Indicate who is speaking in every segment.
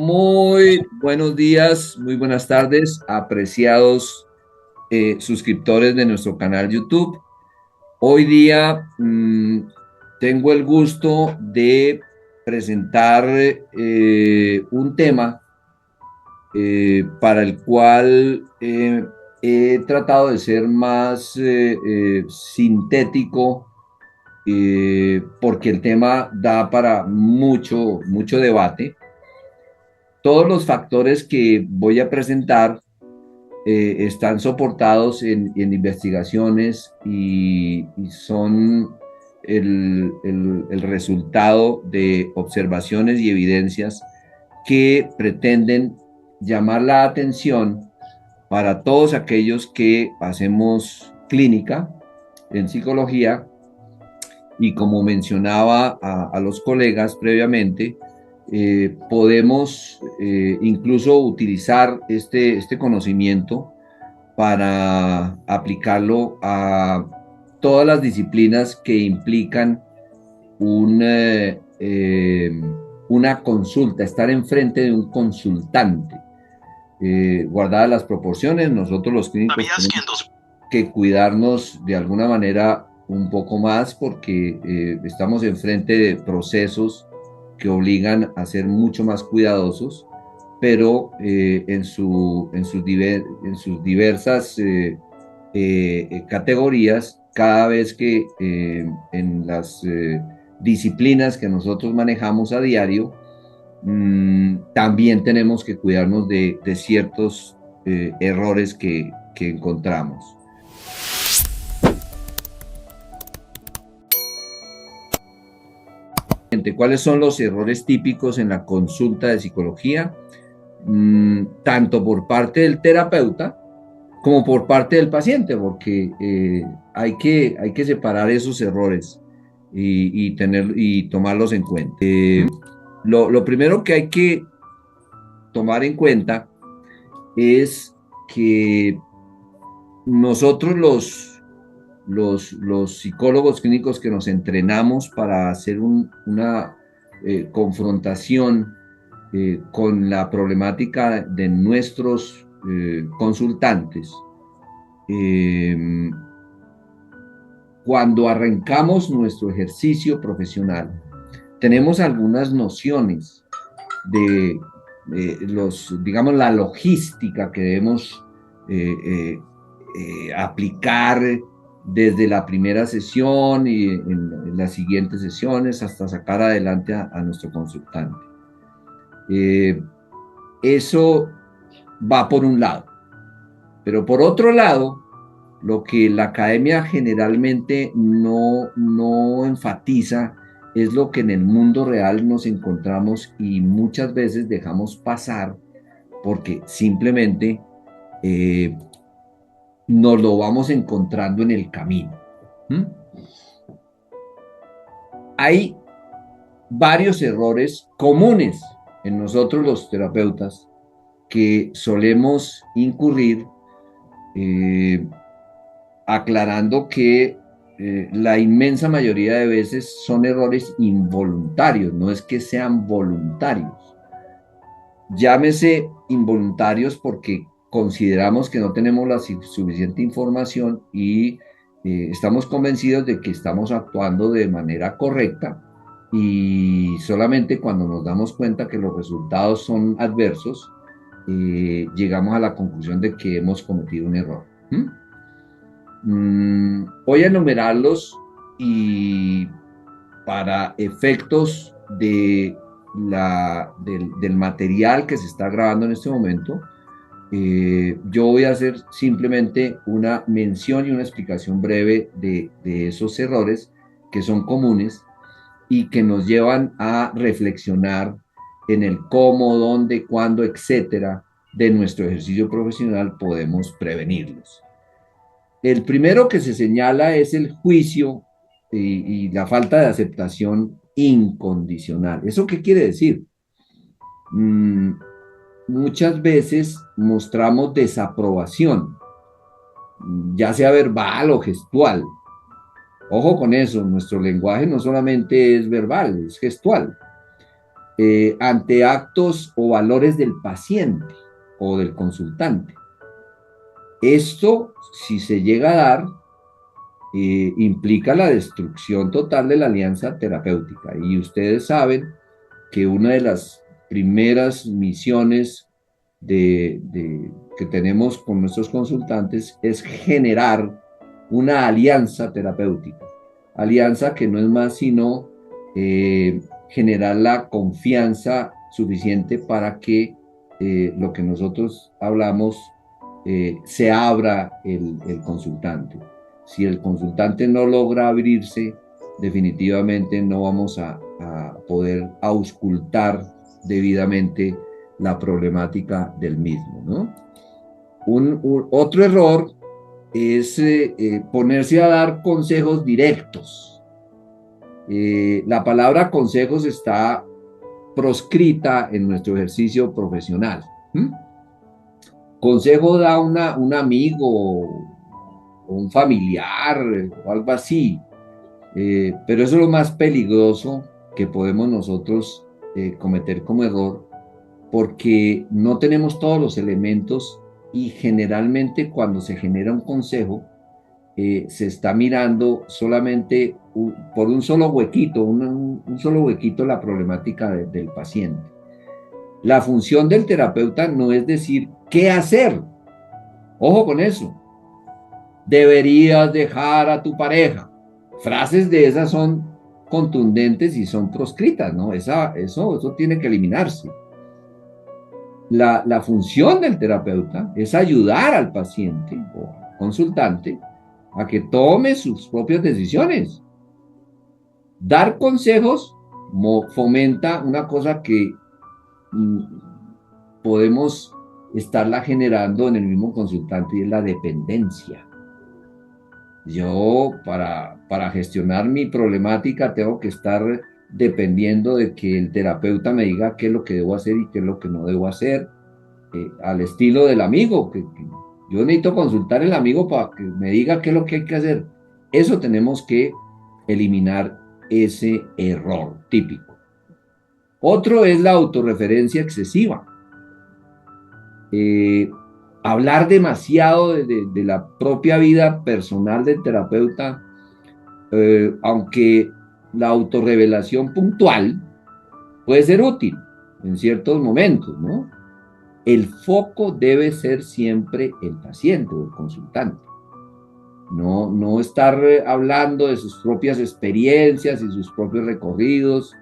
Speaker 1: Muy buenos días, muy buenas tardes, apreciados suscriptores de nuestro canal YouTube. Hoy día tengo el gusto de presentar un tema para el cual he tratado de ser más sintético porque el tema da para mucho debate. Todos los factores que voy a presentar están soportados en investigaciones y son el resultado de observaciones y evidencias que pretenden llamar la atención para todos aquellos que hacemos clínica en psicología y como mencionaba a los colegas previamente, podemos incluso utilizar este conocimiento para aplicarlo a todas las disciplinas que implican un, una consulta, estar enfrente de un consultante. Guardadas las proporciones, nosotros los clínicos tenemos que cuidarnos de alguna manera un poco más porque estamos enfrente de procesos que obligan a ser mucho más cuidadosos, pero en sus diversas categorías, cada vez que en las disciplinas que nosotros manejamos a diario, también tenemos que cuidarnos de ciertos errores que encontramos. ¿Cuáles son los errores típicos en la consulta de psicología? Tanto por parte del terapeuta como por parte del paciente, porque hay que separar esos errores y tomarlos en cuenta. Lo primero que hay que tomar en cuenta es que nosotros los psicólogos clínicos que nos entrenamos para hacer una confrontación con la problemática de nuestros consultantes, cuando arrancamos nuestro ejercicio profesional, tenemos algunas nociones de digamos, la logística que debemos aplicar desde la primera sesión y en las siguientes sesiones hasta sacar adelante a nuestro consultante. Eso va por un lado. Pero por otro lado, lo que la academia generalmente no enfatiza es lo que en el mundo real nos encontramos y muchas veces dejamos pasar porque simplemente nos lo vamos encontrando en el camino. Hay varios errores comunes en nosotros los terapeutas que solemos incurrir, aclarando que la inmensa mayoría de veces son errores involuntarios, no es que sean voluntarios. Llámese involuntarios porque consideramos que no tenemos la suficiente información y estamos convencidos de que estamos actuando de manera correcta y solamente cuando nos damos cuenta que los resultados son adversos, llegamos a la conclusión de que hemos cometido un error. Voy a enumerarlos y para efectos del material que se está grabando en este momento, yo voy a hacer simplemente una mención y una explicación breve de esos errores que son comunes y que nos llevan a reflexionar en el cómo, dónde, cuándo, etcétera, de nuestro ejercicio profesional podemos prevenirlos. El primero que se señala es el juicio y la falta de aceptación incondicional. ¿Eso qué quiere decir? Muchas veces mostramos desaprobación, ya sea verbal o gestual. Ojo con eso, nuestro lenguaje no solamente es verbal, es gestual. ante actos o valores del paciente o del consultante. Esto, si se llega a dar, implica la destrucción total de la alianza terapéutica. Y ustedes saben que una de las primeras misiones que tenemos con nuestros consultantes es generar una alianza terapéutica. Alianza que no es más sino generar la confianza suficiente para que lo que nosotros hablamos se abra el consultante. Si el consultante no logra abrirse, definitivamente no vamos a poder auscultar debidamente la problemática del mismo, ¿no? Otro error es ponerse a dar consejos directos. La palabra consejos está proscrita en nuestro ejercicio profesional. Consejo da un amigo o un familiar o algo así, pero eso es lo más peligroso que podemos nosotros cometer como error, porque no tenemos todos los elementos y generalmente cuando se genera un consejo, se está mirando solamente por un solo huequito, un solo huequito la problemática del paciente. La función del terapeuta no es decir qué hacer. Ojo con eso. Deberías dejar a tu pareja. Frases de esas son contundentes y son proscritas, ¿no? Eso tiene que eliminarse. La función del terapeuta es ayudar al paciente o consultante a que tome sus propias decisiones. Dar consejos fomenta una cosa que podemos estarla generando en el mismo consultante y es la dependencia. Yo para gestionar mi problemática tengo que estar dependiendo de que el terapeuta me diga qué es lo que debo hacer y qué es lo que no debo hacer, al estilo del amigo, que yo necesito consultar al amigo para que me diga qué es lo que hay que hacer. Eso tenemos que eliminar ese error típico. Otro es la autorreferencia excesiva. Hablar demasiado de la propia vida personal del terapeuta, aunque la autorrevelación puntual puede ser útil en ciertos momentos, ¿no? El foco debe ser siempre el paciente o el consultante. No estar hablando de sus propias experiencias y sus propios recorridos.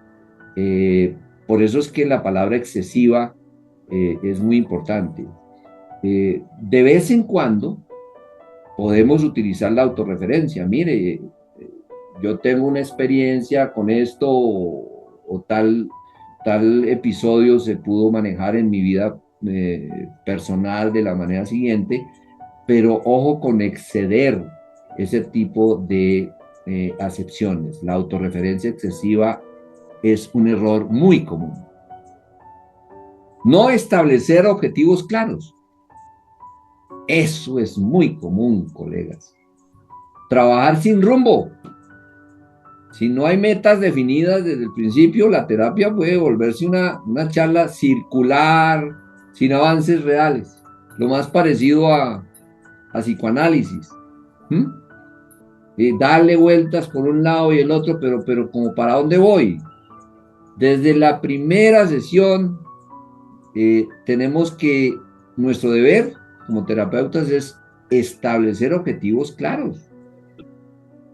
Speaker 1: Por eso es que la palabra excesiva es muy importante. De vez en cuando podemos utilizar la autorreferencia. Mire, yo tengo una experiencia con esto o tal episodio se pudo manejar en mi vida personal de la manera siguiente, pero ojo con exceder ese tipo de acepciones. La autorreferencia excesiva es un error muy común. No establecer objetivos claros. Eso es muy común, colegas. Trabajar sin rumbo. Si no hay metas definidas desde el principio, la terapia puede volverse una charla circular, sin avances reales. Lo más parecido a psicoanálisis. Darle vueltas por un lado y el otro, pero como para dónde voy. Desde la primera sesión tenemos que, nuestro deber como terapeutas es establecer objetivos claros.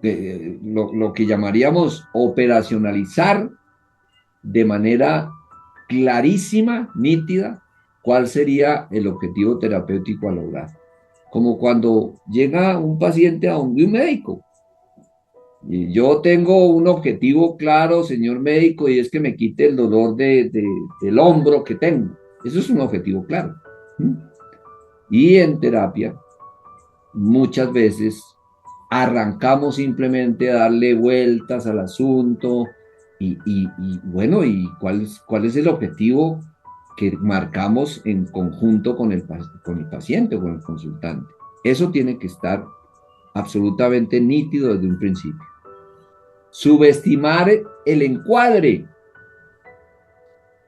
Speaker 1: Lo que llamaríamos operacionalizar de manera clarísima, nítida, cuál sería el objetivo terapéutico a lograr. Como cuando llega un paciente a un médico. Y yo tengo un objetivo claro, señor médico, y es que me quite el dolor del hombro que tengo. Eso es un objetivo claro. Y en terapia, muchas veces arrancamos simplemente a darle vueltas al asunto y bueno, ¿y cuál es el objetivo que marcamos en conjunto con el paciente o con el consultante? Eso tiene que estar absolutamente nítido desde un principio. Subestimar el encuadre.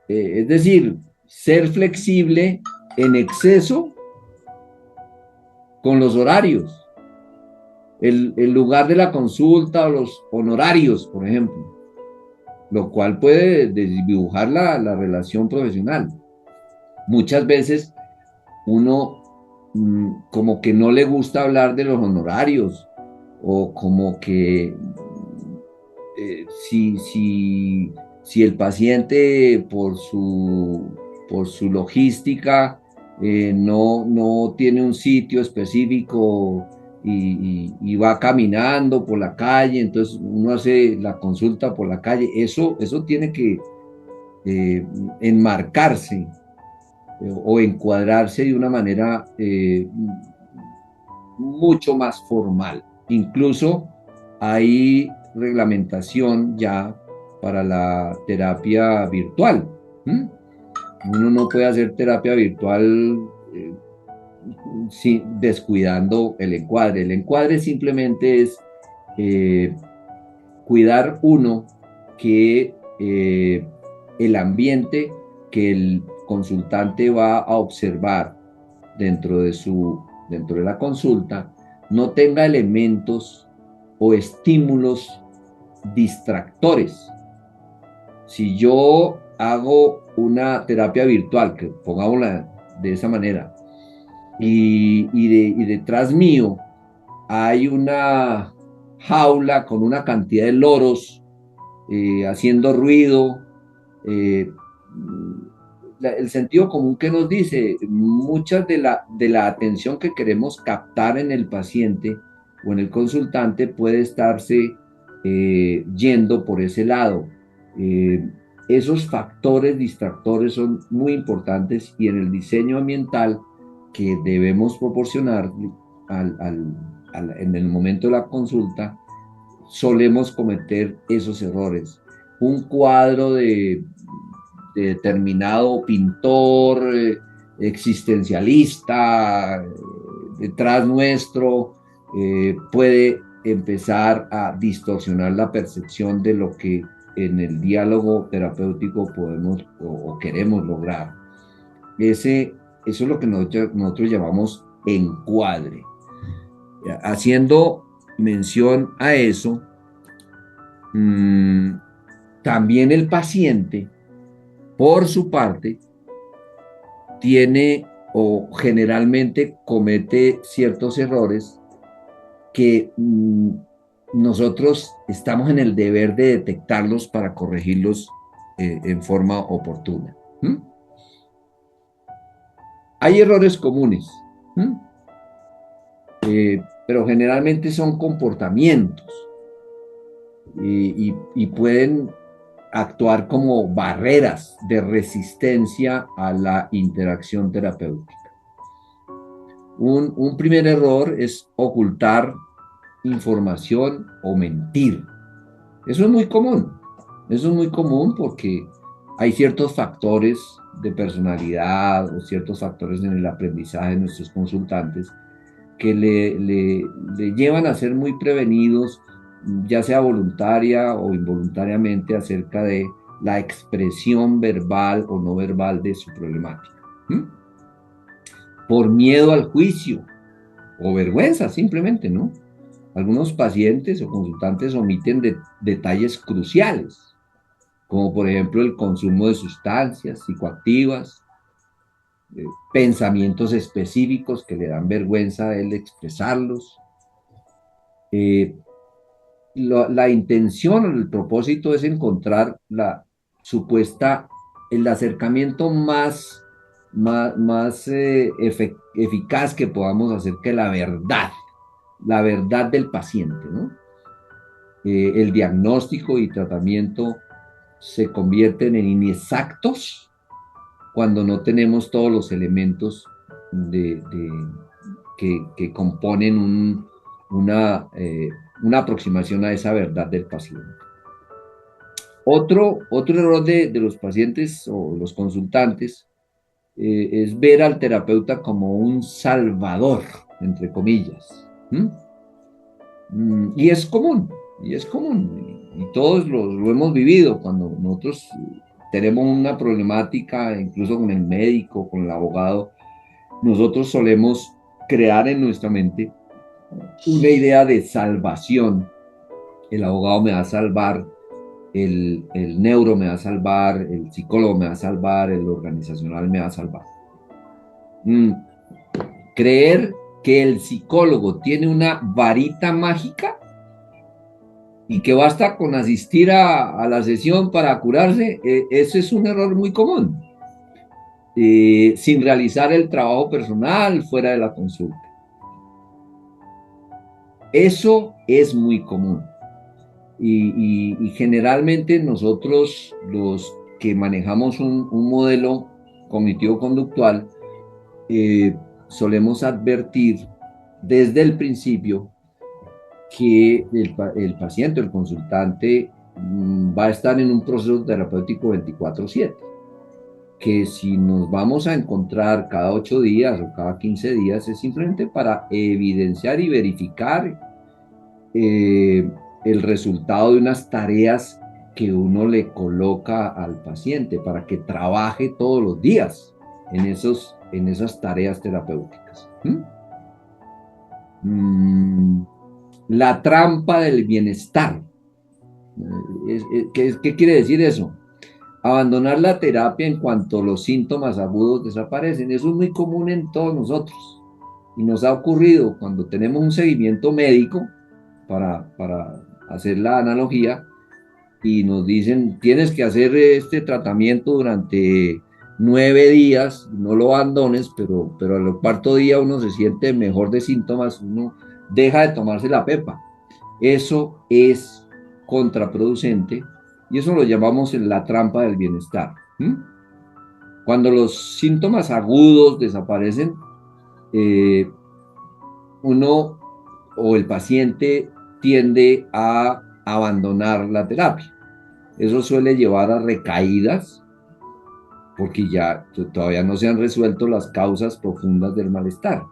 Speaker 1: Es decir, ser flexible en exceso con los horarios, el lugar de la consulta o los honorarios, por ejemplo, lo cual puede desdibujar la relación profesional. Muchas veces uno como que no le gusta hablar de los honorarios o como que si el paciente por su logística no tiene un sitio específico y va caminando por la calle, entonces uno hace la consulta por la calle, eso tiene que eh, enmarcarse o encuadrarse de una manera mucho más formal. Incluso hay reglamentación ya para la terapia virtual. ¿Mm? Uno no puede hacer terapia virtual eh, descuidando el encuadre. El encuadre simplemente es eh, cuidar uno que el ambiente que el consultante va a observar dentro de la consulta no tenga elementos o estímulos distractores. Si yo hago una terapia virtual, que pongámosla de esa manera, y detrás mío hay una jaula con una cantidad de loros haciendo ruido, eh, el sentido común que nos dice, mucha de la atención que queremos captar en el paciente o en el consultante puede estarse yendo por ese lado. Eh, Esos factores distractores son muy importantes y en el diseño ambiental que debemos proporcionar en el momento de la consulta, solemos cometer esos errores. Un cuadro de determinado pintor existencialista detrás nuestro puede empezar a distorsionar la percepción de lo que en el diálogo terapéutico podemos o queremos lograr. Eso es lo que nosotros llamamos encuadre. Haciendo mención a eso, mmm, también el paciente, por su parte, tiene o generalmente comete ciertos errores que nosotros estamos en el deber de detectarlos para corregirlos en forma oportuna. ¿Mm? Hay errores comunes, pero generalmente son comportamientos y pueden actuar como barreras de resistencia a la interacción terapéutica. Un primer error es ocultar información o mentir. Eso es muy común. Eso es muy común porque hay ciertos factores de personalidad o ciertos factores en el aprendizaje de nuestros consultantes que le llevan a ser muy prevenidos, ya sea voluntaria o involuntariamente, acerca de la expresión verbal o no verbal de su problemática. ¿Mm? Por miedo al juicio o vergüenza, simplemente, ¿no? Algunos pacientes o consultantes omiten detalles cruciales, como por ejemplo el consumo de sustancias psicoactivas, pensamientos específicos que le dan vergüenza a él expresarlos. Eh, la intención o el propósito es encontrar el acercamiento más eficaz que podamos hacer que la verdad del paciente, ¿no? El diagnóstico y tratamiento se convierten en inexactos cuando no tenemos todos los elementos que componen una aproximación a esa verdad del paciente. Otro error de los pacientes o los consultantes es ver al terapeuta como un salvador, entre comillas. Y es común, y todos lo hemos vivido cuando nosotros tenemos una problemática, incluso con el médico, con el abogado, nosotros solemos crear en nuestra mente una idea de salvación. El abogado me va a salvar, el neuro me va a salvar, el psicólogo me va a salvar, el organizacional me va a salvar. Creer que el psicólogo tiene una varita mágica y que basta con asistir a la sesión para curarse, eso es un error muy común, sin realizar el trabajo personal fuera de la consulta. Eso es muy común. Y generalmente nosotros, los que manejamos un modelo cognitivo-conductual, solemos advertir desde el principio que el paciente, el consultante, va a estar en un proceso terapéutico 24/7, que si nos vamos a encontrar cada 8 días o cada 15 días es simplemente para evidenciar y verificar el resultado de unas tareas que uno le coloca al paciente para que trabaje todos los días en esas tareas terapéuticas. La trampa del bienestar. ¿Qué quiere decir eso? Abandonar la terapia en cuanto los síntomas agudos desaparecen. Eso es muy común en todos nosotros. Y nos ha ocurrido cuando tenemos un seguimiento médico, para hacer la analogía, y nos dicen, tienes que hacer este tratamiento durante 9 días, no lo abandones, pero al cuarto día uno se siente mejor de síntomas, uno deja de tomarse la pepa. Eso es contraproducente y eso lo llamamos la trampa del bienestar. Cuando los síntomas agudos desaparecen, uno o el paciente tiende a abandonar la terapia. Eso suele llevar a recaídas porque ya todavía no se han resuelto las causas profundas del malestar.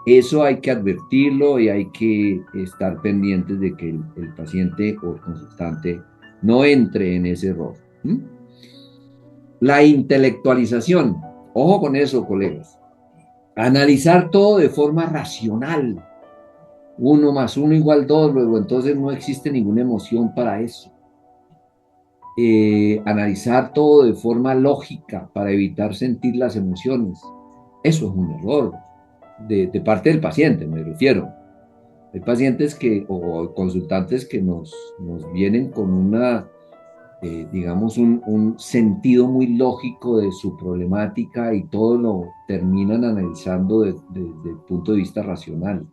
Speaker 1: Eso hay que advertirlo y hay que estar pendientes de que el paciente o el consultante no entre en ese error. La intelectualización. Ojo con eso, colegas. Analizar todo de forma racional. 1 más 1 igual 2, luego entonces no existe ninguna emoción para eso. Analizar todo de forma lógica para evitar sentir las emociones. Eso es un error de parte del paciente, me refiero. Hay pacientes o consultantes que nos vienen con una, digamos, un sentido muy lógico de su problemática y todo lo terminan analizando desde el punto de vista racional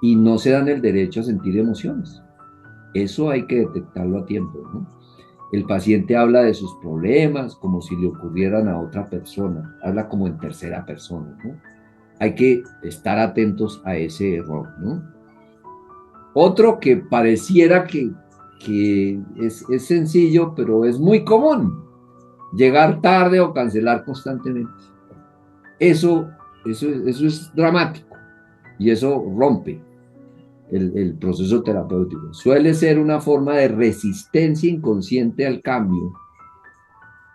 Speaker 1: y no se dan el derecho a sentir emociones. Eso hay que detectarlo a tiempo, ¿no? El paciente habla de sus problemas como si le ocurrieran a otra persona, habla como en tercera persona, ¿no? Hay que estar atentos a ese error, ¿no? Otro que pareciera que es sencillo, pero es muy común, llegar tarde o cancelar constantemente. Eso es dramático y eso rompe el proceso terapéutico. Suele ser una forma de resistencia inconsciente al cambio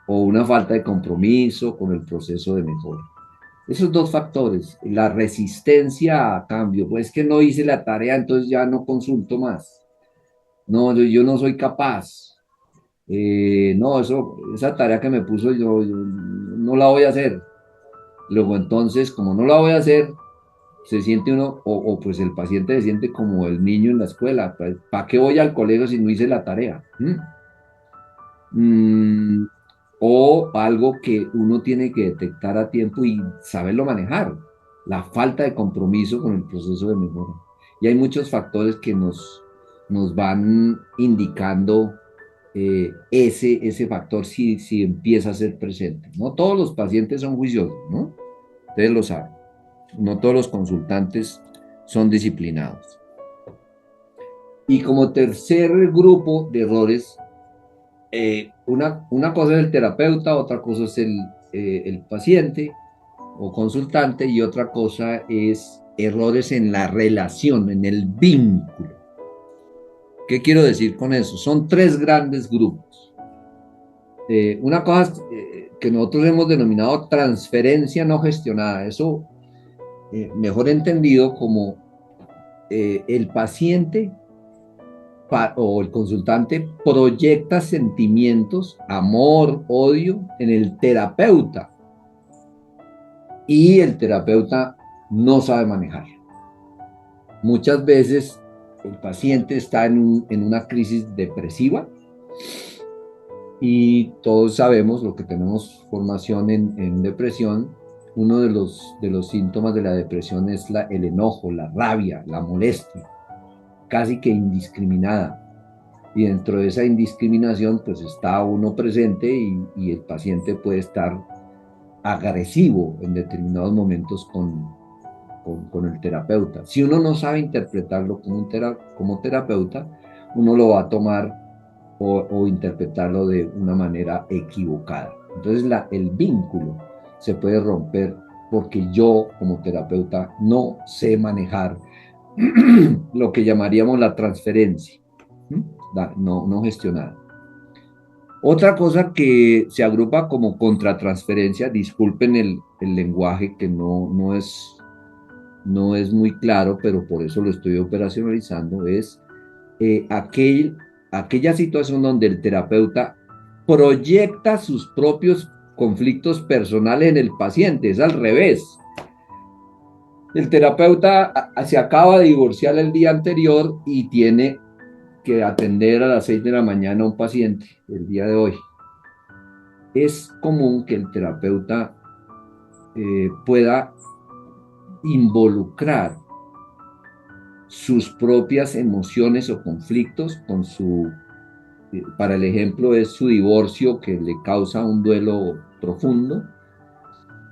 Speaker 1: o una falta de compromiso con el proceso de mejora. Esos dos factores, la resistencia a cambio, pues que no hice la tarea, entonces ya no consulto más. No, yo no soy capaz. No, esa tarea que me puso yo no la voy a hacer. Luego entonces, como no la voy a hacer, se siente uno, o pues el paciente se siente como el niño en la escuela. ¿Para qué voy al colegio si no hice la tarea? O algo que uno tiene que detectar a tiempo y saberlo manejar, la falta de compromiso con el proceso de mejora. Y hay muchos factores que nos van indicando ese factor si empieza a ser presente. No todos los pacientes son juiciosos, ¿no? Ustedes lo saben. No todos los consultantes son disciplinados. Y como tercer grupo de errores, una cosa es el terapeuta, otra cosa es el paciente o consultante y otra cosa es errores en la relación, en el vínculo. ¿Qué quiero decir con eso? Son 3 grandes grupos. una cosa que nosotros hemos denominado transferencia no gestionada, eso mejor entendido como el paciente o el consultante proyecta sentimientos, amor, odio en el terapeuta y el terapeuta no sabe manejarlo. Muchas veces el paciente está en una crisis depresiva y todos sabemos, lo que tenemos formación en depresión, uno de los síntomas de la depresión es el enojo, la rabia, la molestia, casi que indiscriminada. Y dentro de esa indiscriminación, pues está uno presente y el paciente puede estar agresivo en determinados momentos con el terapeuta. Si uno no sabe interpretarlo como terapeuta, uno lo va a tomar o interpretarlo de una manera equivocada. Entonces el vínculo se puede romper porque yo como terapeuta no sé manejar lo que llamaríamos la transferencia, no gestionada. Otra cosa que se agrupa como contratransferencia, disculpen el lenguaje que no es muy claro, pero por eso lo estoy operacionalizando, es aquella situación donde el terapeuta proyecta sus propios conflictos personales en el paciente, es al revés. El terapeuta se acaba de divorciar el día anterior y tiene que atender a las 6 de la mañana a un paciente el día de hoy. Es común que el terapeuta pueda involucrar sus propias emociones o conflictos con para el ejemplo es su divorcio que le causa un duelo profundo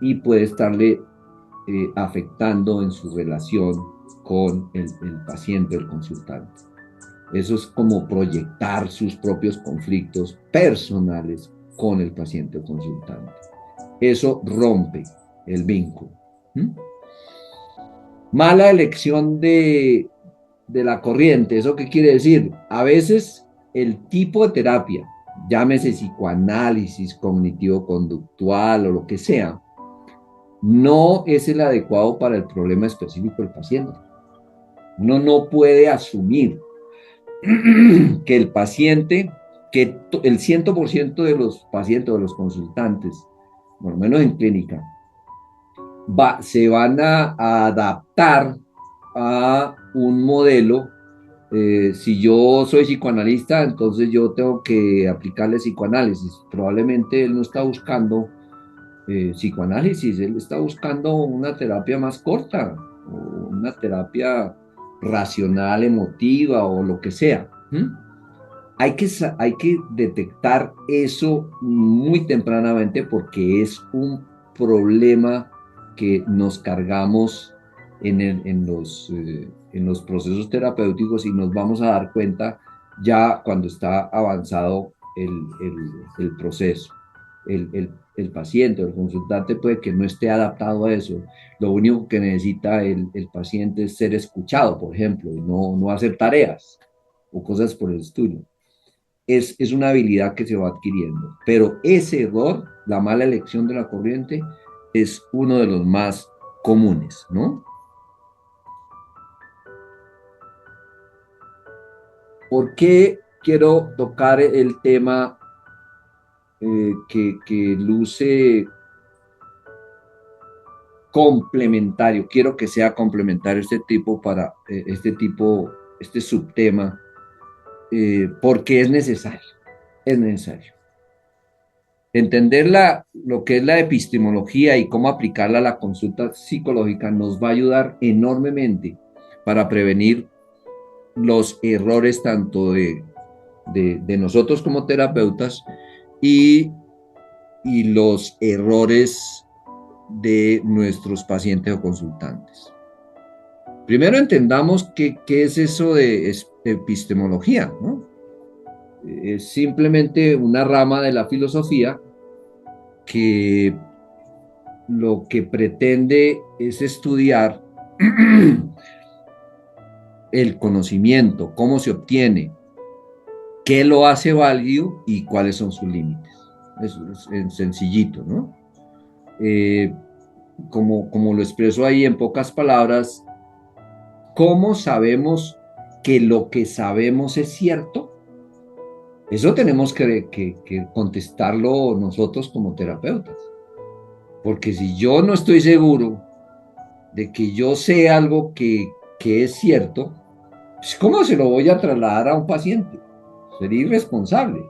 Speaker 1: y puede estarle afectando en su relación con el paciente, el consultante. Eso es como proyectar sus propios conflictos personales con el paciente o consultante. Eso rompe el vínculo. Mala elección de la corriente. ¿Eso qué quiere decir? A veces el tipo de terapia, llámese psicoanálisis, cognitivo-conductual o lo que sea, no es el adecuado para el problema específico del paciente. Uno no puede asumir que el paciente, que el 100% de los pacientes o de los consultantes, por lo menos en clínica, se van a adaptar a un modelo. Si yo soy psicoanalista, entonces yo tengo que aplicarle psicoanálisis. Probablemente él no está buscando psicoanálisis, él está buscando una terapia más corta, o una terapia racional, emotiva o lo que sea. Hay que detectar eso muy tempranamente porque es un problema que nos cargamos en los procesos terapéuticos y nos vamos a dar cuenta ya cuando está avanzado el proceso. El paciente o el consultante puede que no esté adaptado a eso. Lo único que necesita el paciente es ser escuchado, por ejemplo, y no hacer tareas o cosas por el estilo. Es una habilidad que se va adquiriendo. Pero ese error, la mala elección de la corriente, es uno de los más comunes, ¿no? ¿Por qué quiero tocar el tema que luce complementario? Quiero que sea complementario este subtema, porque es necesario, es necesario. Entender lo que es la epistemología y cómo aplicarla a la consulta psicológica nos va a ayudar enormemente para prevenir los errores tanto de nosotros como terapeutas y los errores de nuestros pacientes o consultantes. Primero entendamos qué es eso de epistemología, ¿no? Es simplemente una rama de la filosofía que lo que pretende es estudiar el conocimiento, cómo se obtiene, qué lo hace válido y cuáles son sus límites. es sencillito, ¿no? Eh, como lo expreso ahí en pocas palabras, ¿cómo sabemos que lo que sabemos es cierto? Eso tenemos que contestarlo nosotros como terapeutas. Porque si yo no estoy seguro de que yo sé algo que es cierto, pues ¿cómo se lo voy a trasladar a un paciente? Sería irresponsable.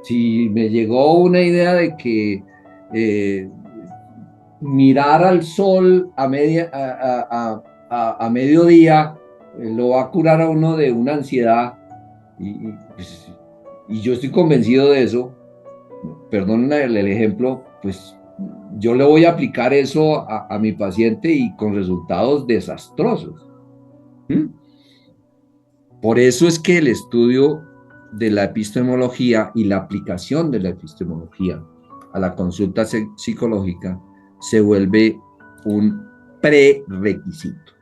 Speaker 1: Si me llegó una idea de que eh, mirar al sol a mediodía lo va a curar a uno de una ansiedad pues, y yo estoy convencido de eso, perdón el ejemplo, pues yo le voy a aplicar eso a mi paciente y con resultados desastrosos. ¿Mm? Por eso es que el estudio de la epistemología y la aplicación de la epistemología a la consulta psicológica se vuelve un prerequisito.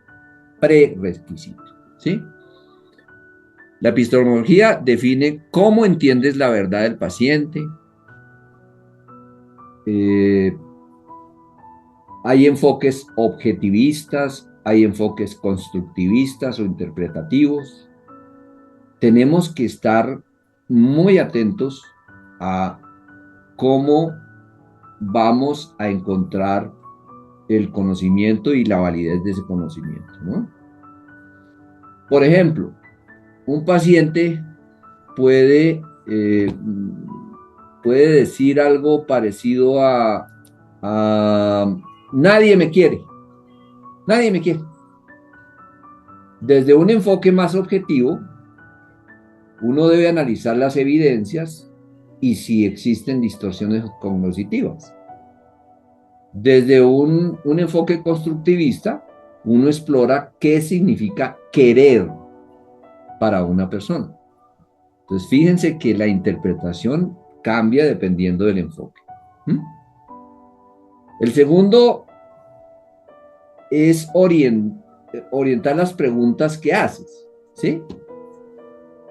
Speaker 1: Prerequisito, ¿sí? La epistemología define cómo entiendes la verdad del paciente. Eh, Hay enfoques objetivistas, hay enfoques constructivistas o interpretativos. Tenemos que estar muy atentos a cómo vamos a encontrar el conocimiento y la validez de ese conocimiento, ¿no? Por ejemplo, un paciente puede, puede decir algo parecido a nadie me quiere, nadie me quiere. Desde un enfoque más objetivo, uno debe analizar las evidencias y si existen distorsiones cognitivas. Desde un enfoque constructivista, uno explora qué significa querer para una persona. Entonces, fíjense que la interpretación cambia dependiendo del enfoque. ¿Mm? El segundo es orientar las preguntas que haces, ¿sí?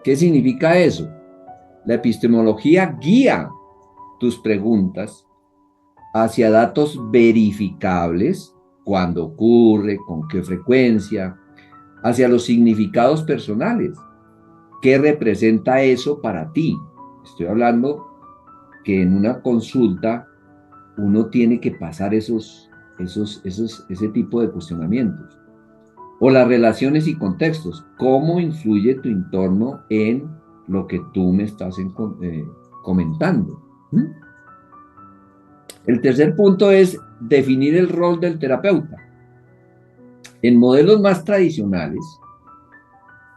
Speaker 1: ¿Qué significa eso? La epistemología guía tus preguntas hacia datos verificables, cuándo ocurre, con qué frecuencia, hacia los significados personales. ¿Qué representa eso para ti? Estoy hablando que en una consulta uno tiene que pasar ese tipo de cuestionamientos. O las relaciones y contextos. ¿Cómo influye tu entorno en lo que tú me estás comentando? ¿Mm? El tercer punto es definir el rol del terapeuta. En modelos más tradicionales,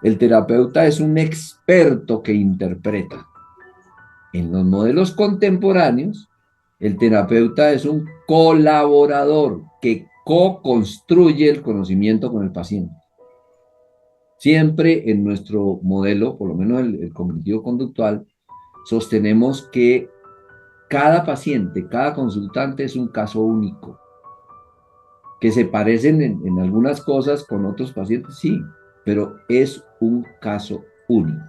Speaker 1: el terapeuta es un experto que interpreta. En los modelos contemporáneos, el terapeuta es un colaborador que co-construye el conocimiento con el paciente. Siempre en nuestro modelo, por lo menos el cognitivo-conductual, sostenemos que cada paciente, cada consultante es un caso único, que se parecen en algunas cosas con otros pacientes, sí, pero es un caso único.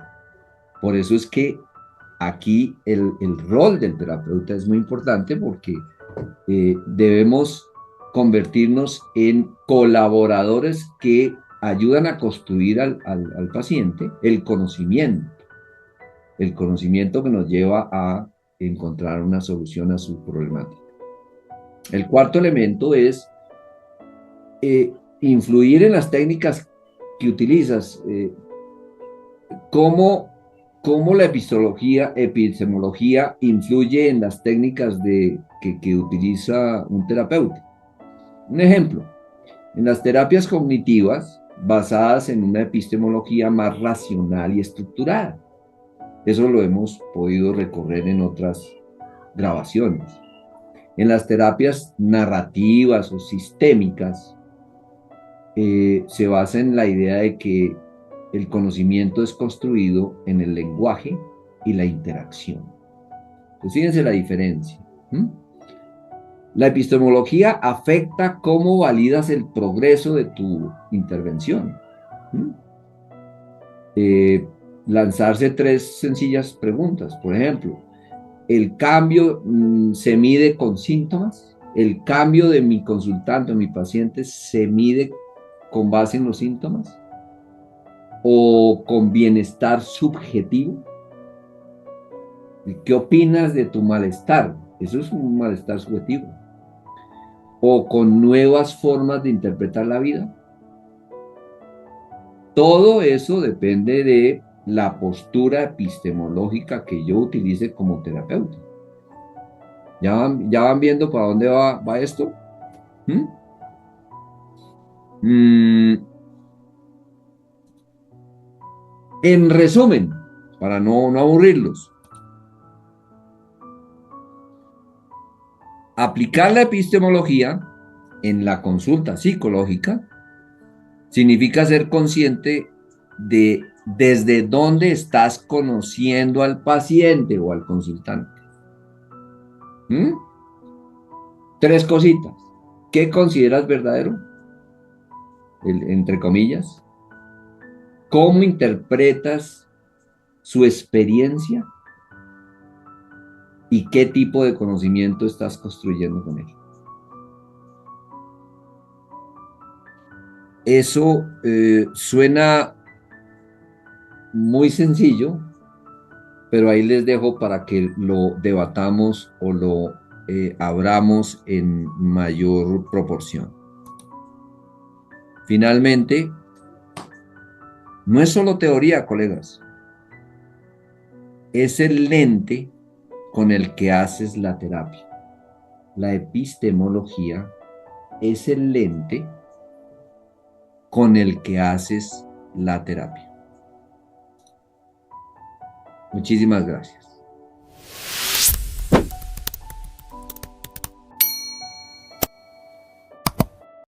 Speaker 1: Por eso es que aquí el rol del terapeuta es muy importante porque debemos convertirnos en colaboradores que ayudan a construir al paciente el conocimiento que nos lleva a encontrar una solución a su problemática. El cuarto elemento es influir en las técnicas que utilizas. ¿Cómo, cómo la epistemología influye en las técnicas que utiliza un terapeuta? Un ejemplo, en las terapias cognitivas basadas en una epistemología más racional y estructurada. Eso lo hemos podido recorrer en otras grabaciones. En las terapias narrativas o sistémicas, se basa en la idea de que el conocimiento es construido en el lenguaje y la interacción. Pues fíjense la diferencia. ¿Mm? La epistemología afecta cómo validas el progreso de tu intervención. ¿Mm? Lanzarse tres sencillas preguntas. Por ejemplo, El cambio se mide con síntomas. El cambio de mi consultante o mi paciente se mide con base en los síntomas o con bienestar subjetivo. ¿Qué opinas de tu malestar? Eso es un malestar subjetivo. O con nuevas formas de interpretar la vida. Todo eso depende de la postura epistemológica que yo utilice como terapeuta. ¿Ya van viendo para dónde va esto? ¿Mm? En resumen, para no aburrirlos, aplicar la epistemología en la consulta psicológica significa ser consciente de desde dónde estás conociendo al paciente o al consultante. ¿Mm? Tres cositas. ¿Qué consideras verdadero? Entre comillas. ¿Cómo interpretas su experiencia? ¿Y qué tipo de conocimiento estás construyendo con él? Eso suena muy sencillo, pero ahí les dejo para que lo debatamos o lo abramos en mayor proporción. Finalmente, no es solo teoría, colegas, es el lente con el que haces la terapia. La epistemología es el lente con el que haces la terapia. Muchísimas gracias.